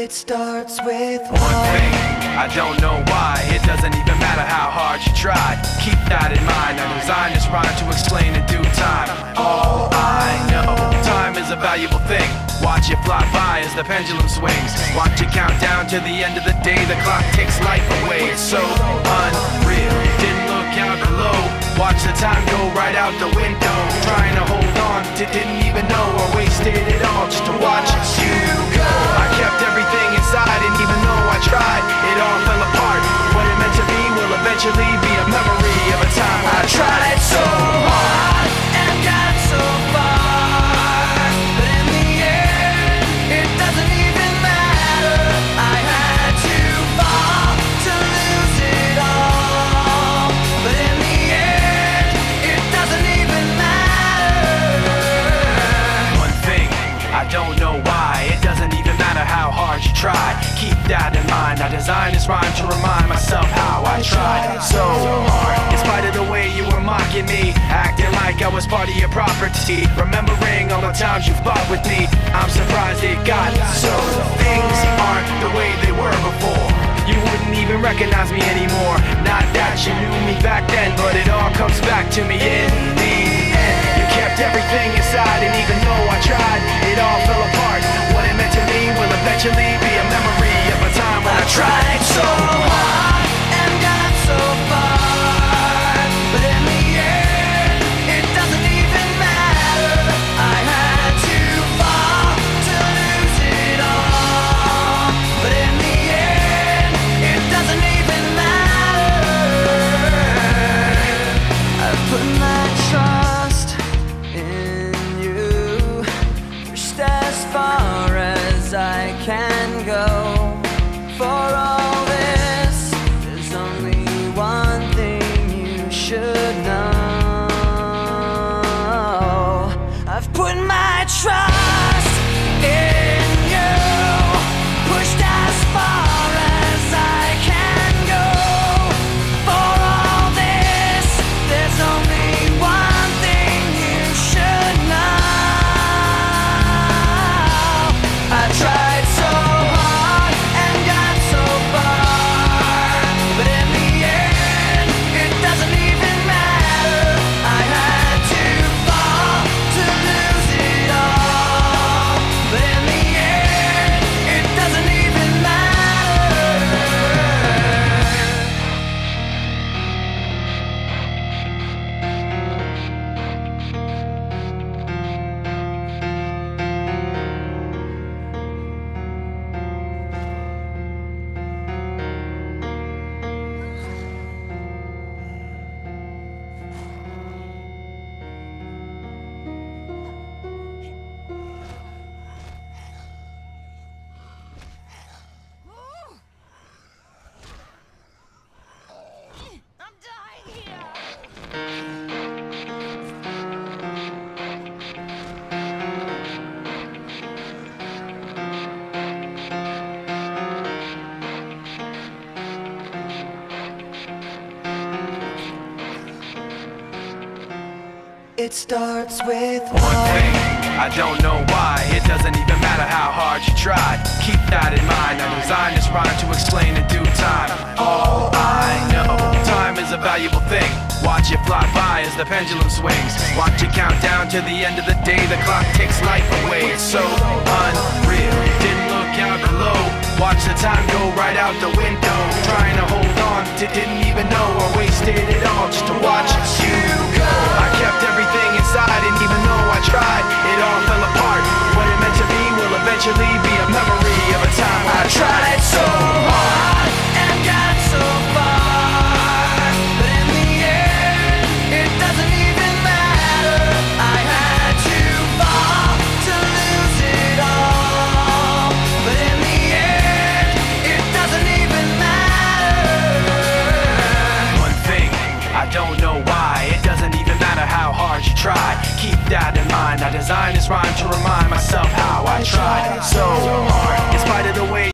It starts with one thing. I don't know why. It doesn't even matter how hard you try. Keep that in mind. I designed this rhyme to explain in due time. All I know, time is a valuable thing. Watch it fly by as the pendulum swings. Watch it count down to the end of the day. The clock takes life away. It's so unreal. Didn't look out below. Watch the time go right out the window. Trying to hold on to didn't even know I wasted it all just to watch you go. I kept everything inside, and even though I tried, it all fell apart. What it meant to be will eventually be a memory of a time when I tried so hard and got so far, but in the end, it doesn't even matter. I had to fall to lose it all, but in the end, it doesn't even matter. One thing, I don't know why. It doesn't even matter how hard you try. Keep that in mind. I designed this rhyme to remind myself how I tried so hard. In spite of the way you were mocking me, acting like I was part of your property, remembering all the times you fought with me, I'm surprised it got so. Things aren't the way they were before. You wouldn't even recognize me anymore. Not that you knew me back then, but it all comes back to me in the end. You kept everything inside, and even though I tried, it all fell apart. What it meant to me will eventually be a memory of a time when I tried so hard and got so far, but in the end, it doesn't even matter. I had to fall to lose it all, but in the end, it doesn't even matter. I put my trust in you, pushed as far as I can go. For all this, there's only one thing you should know. I've put my trust in you, pushed as far as I can go. For all this, there's only one thing you should know. I tried so hard and got so far, but in the end, it doesn't even matter. I had to fall to lose it all, but in the end, it doesn't even matter. I'm dying here! It starts with One thing, I don't know why. It doesn't even matter how hard you try. Keep that in mind. I designed this rhyme to explain in due time. All I know, time is a valuable thing. Watch it fly by as the pendulum swings. Watch it count down to the end of the day. The clock takes life away. It's so unreal. Didn't look out below. Watch the time go right out the window. Trying to hold on to didn't even know I wasted it all just to watch you go. I kept everything inside, and even though I tried, it all fell apart. What it meant to be will eventually be a memory of a time when I tried so hard and got so far, but in the end, it doesn't even matter. I had to fall to lose it all, but in the end, it doesn't even matter. One thing, I don't know why. It doesn't even matter how hard you try. Keep that in mind. I designed this rhyme to remind myself how I tried so hard